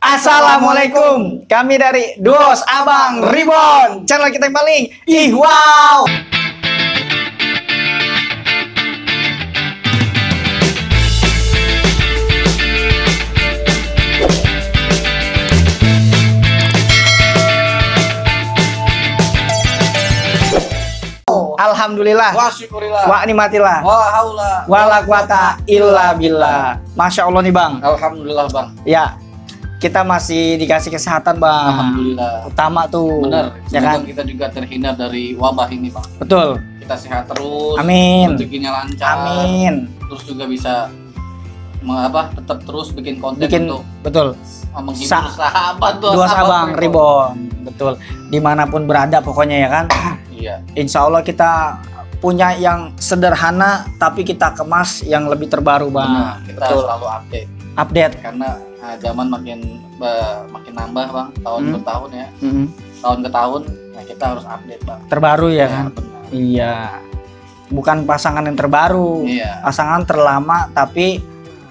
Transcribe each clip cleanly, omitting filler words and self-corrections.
Assalamualaikum. Kami dari Duos Abang Reborn, channel kita yang paling wow. Alhamdulillah, wa syukurillah, wa nikmatillah, wa haula wala quwata illa billah. Masya Allah nih Bang. Alhamdulillah Bang. Ya, kita masih dikasih kesehatan Bang. Alhamdulillah. Utama tuh. Bener. Ya kan? Kita juga terhindar dari wabah ini Bang. Betul. Kita sehat terus. Amin. Rezekinya lancar. Amin. Terus juga bisa tetap terus bikin konten untuk betul. Menghibur sahabat Duos Abang Reborn. Betul. Dimanapun berada pokoknya ya kan. Iya. Insya Allah kita punya yang sederhana tapi kita kemas yang lebih terbaru Bang. Benar, kita betul. selalu update karena zaman makin nambah Bang, tahun ke tahun ya. Tahun ke tahun ya kita harus update Bang. Terbaru ya kan? Benar. Iya. Bukan pasangan yang terbaru. Iya. Pasangan terlama tapi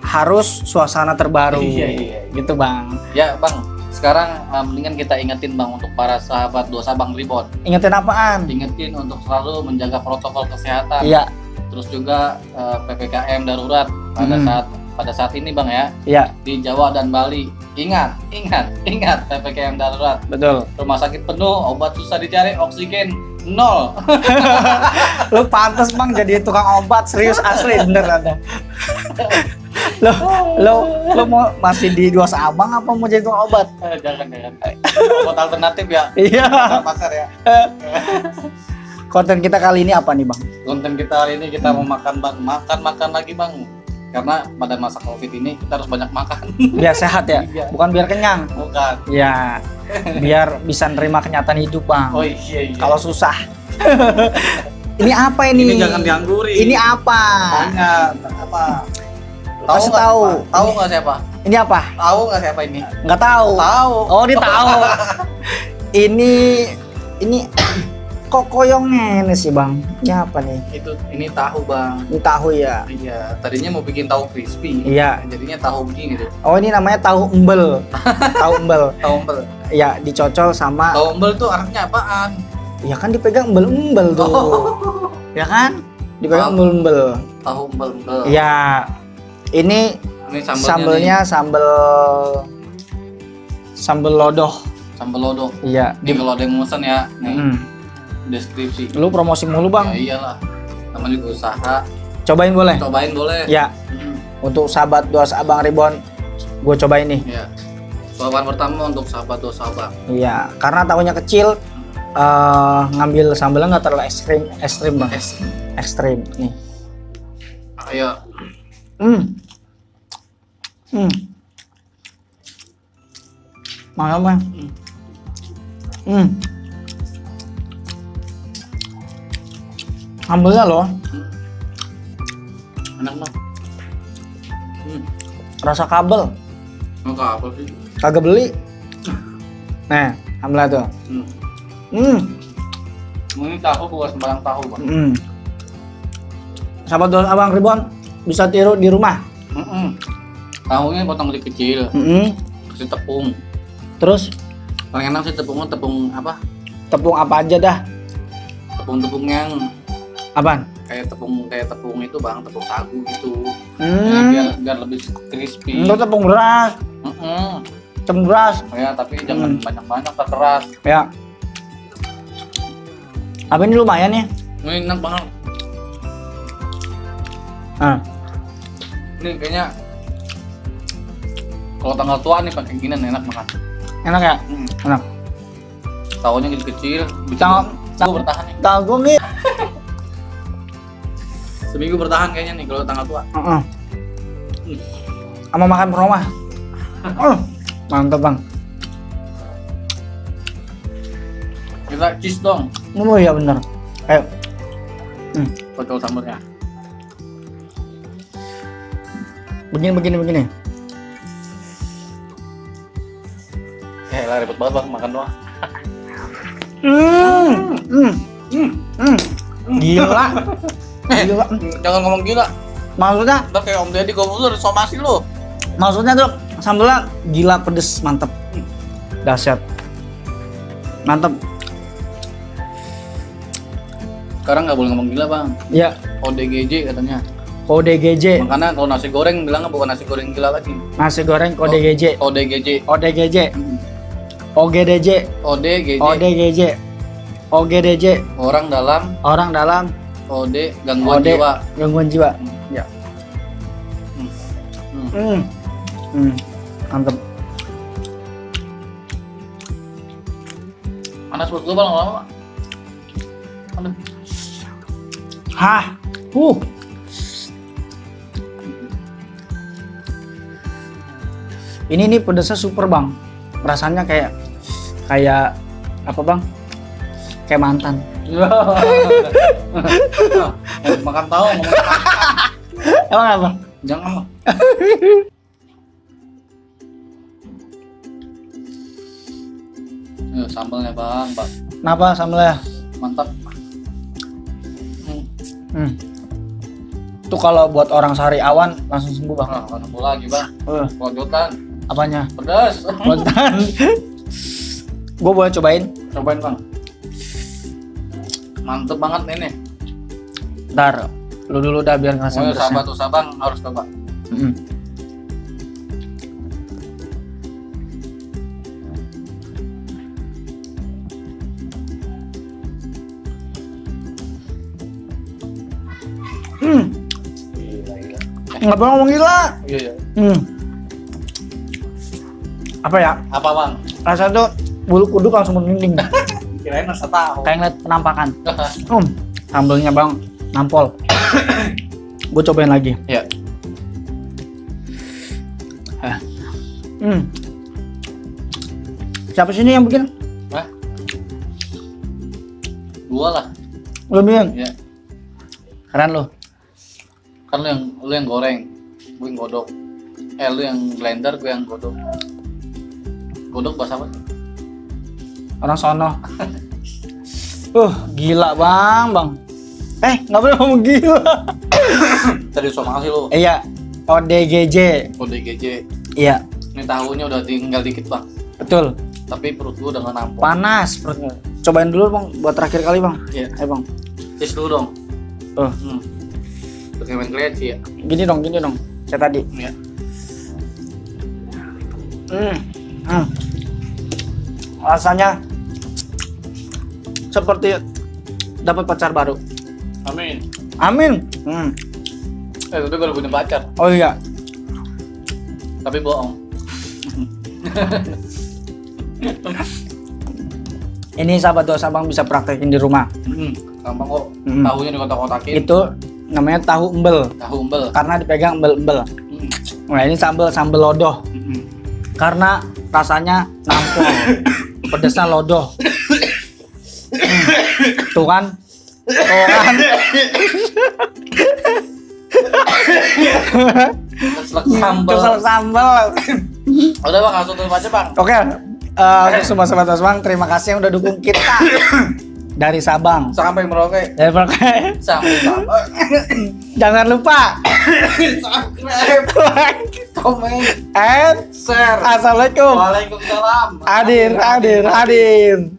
harus suasana terbaru. Iya. Gitu Bang. Ya Bang. Sekarang mendingan kita ingetin Bang untuk para sahabat Duos Abang Reborn. Ingetin apaan? Ingetin untuk selalu menjaga protokol kesehatan. Iya. Terus juga PPKM darurat pada saat ini Bang ya. Iya. Di Jawa dan Bali. Ingat PPKM darurat. Betul. Rumah sakit penuh, obat susah dicari, oksigen nol. Lu pantas Bang jadi tukang obat, serius asli bener ada. Lo mau masih di Duos Abang apa mau jadi tukang obat? Jangan. Obat alternatif ya. Iya. Pasar ya. Konten kita kali ini apa nih Bang? Konten kita hari ini kita mau makan Bang, makan lagi Bang. Karena pada masa Covid ini kita harus banyak makan. Biar sehat ya, Iya. bukan biar kenyang. Bukan. Ya, biar bisa nerima kenyataan hidup Bang. Oh iya. Kalau susah. Ini apa ini? Ini jangan dianggurin. Ini apa? Tanya apa? Kasih tahu. Tahu nggak siapa? Ini apa? Tahu nggak siapa ini? Nggak tahu. Tahu. Oh, dia tahu. ini kok koyongnya ini sih Bang? Ini apa nih? Ini tahu Bang. Ini tahu ya. Iya. Tadinya mau bikin tahu crispy. Iya. Jadinya tahu begini tuh. Oh, ini namanya tahu embel. Tahu embel. Tahu embel. Ya, dicocol sama. Tahu embel tuh artinya apaan? Ya kan dipegang embel-embel tuh. Ya kan? Dipegang embel-embel. Tahu embel. Ya. Ini sambelnya sambel lodoh. Sambal lodoh. Iya. Kalau ada yang mesen ya, nih. Deskripsi. Lu promosi mulu Bang. Ya iyalah. Namanya juga usaha. Cobain boleh? Cobain boleh. Ya. Untuk sahabat Duos Abang Reborn, gue cobain nih. Iya. Bawaan pertama untuk sahabat Duos Abang. Iya, karena tahunya kecil, ngambil sambelnya nggak terlalu ekstrim Bang. Ekstrim nih. Ayo. Mana Bang? Sambelnya loh. Enak Bang. Rasa kabel. Enggak apa sih? Kagak beli. Nah, sambelnya tuh. Ini tahu bukan sembarang tahu Bang. Sahabat Duos Abang Reborn bisa tiru di rumah. Tahunya potong kecil. Kasih tepung. Terus Paling enak sih tepungnya tepung apa? tepung apa aja dah? Tepung yang Apaan? kayak tepung itu Bang, tepung sagu gitu. Ya, biar lebih crispy. Itu tepung beras. Tepung beras. Ya, tapi jangan banyak-banyak keras. Ya. Apa ini lumayan ya? Ini enak banget. Ini kayaknya kalau tanggal tua nih pakai ginian enak banget. Enak ya? Enak. Tahunya kecil-kecil. Seminggu bertahan nih. Tanggung nih. Seminggu bertahan kayaknya nih kalau tanggal tua. Sama makan peromah. Mantap Bang. Kita cheese dong. Oh iya bener. Ayo. Cocol sambalnya. Begini. Lah ribet banget Bang makan doang. Gila. Jangan ngomong gila. Maksudnya Ntar kayak Om Deddy Corbuzier somasi lu. Maksudnya tuh Sambelnya gila pedes, mantep. Dahsyat. Mantep. Sekarang nggak boleh ngomong gila bang. Iya. ODGJ katanya. ODGJ. Makanya kalau nasi goreng bilangnya bukan nasi goreng gila lagi. Nasi goreng ODGJ. ODGJ. ODGJ. OGDJ. ODGJ. ODGJ. OGDJ. Orang dalam OD gangguan OD, jiwa. Gangguan jiwa. Ya. Mantep. Panas perut gue bang lama-lama. Aduh. Hah. Ini nih pedasnya super bang. Rasanya kayak apa bang? Kayak mantan. Makan tahu ngomong. Emang apa? Jangan mah. Sambalnya bang. Kenapa sambelnya? Mantap. Itu kalau buat orang sariawan langsung sembuh bang. Sembuh lagi bang. Pojotan. Apanya? Pedas. Pojotan. Gue boleh cobain? Cobain bang. Mantep banget ini. Ntar, lu dulu dah biar ngerasain pedasnya. Sahabat tuh sabang harus coba. Nggak boleh ngomong gila. Iya. Apa ya? Apa bang? Rasanya tuh bulu kuduk langsung merinding. Kirain rasa tahu. Kayak ngeliat penampakan. Sambelnya bang, nampol. Gue cobain lagi. Iya. Siapa sih ini yang bikin? Gua lah. Lu bikin? Iya. Keren lu. Kan lu yang goreng, gue yang godok. Lu yang blender, gue yang godok. Godok bahasa apa? Orang sono. Gila bang. Nggak boleh ngomong gila. Tadi somasi lu. Iya. ODGJ. ODGJ. Iya. Ini tahunya udah tinggal dikit bang. Betul. Tapi perut gue udah nggak nampol. Panas perutnya. Cobain dulu bang, buat terakhir kali bang. Iya. Ayo bang. Tis dulu dong. Udah kayak main kreasi ya. Gini dong. Kayak tadi. Iya. Rasanya seperti dapat pacar baru. Amin. Tapi gue udah punya pacar. Oh iya. Tapi bohong. Ini sahabat doa sabang bisa praktekin di rumah. Gampang kok. Tahunya di kotak-kotakin. Itu namanya tahu embel. Tahu embel. Karena dipegang embel-embel. Nah ini sambel lodoh. Karena rasanya nampol. Pedasnya lodoh. Tuh kan. Keselak sambal. Udah bang, langsung tutup aja bang. Oke. Untuk semua sahabat Sabang, terima kasih yang udah dukung kita dari Sabang sampai Merauke. Sampai Sabang. Jangan lupa subscribe, komen, and share. Assalamualaikum. Waalaikumsalam. Hadir.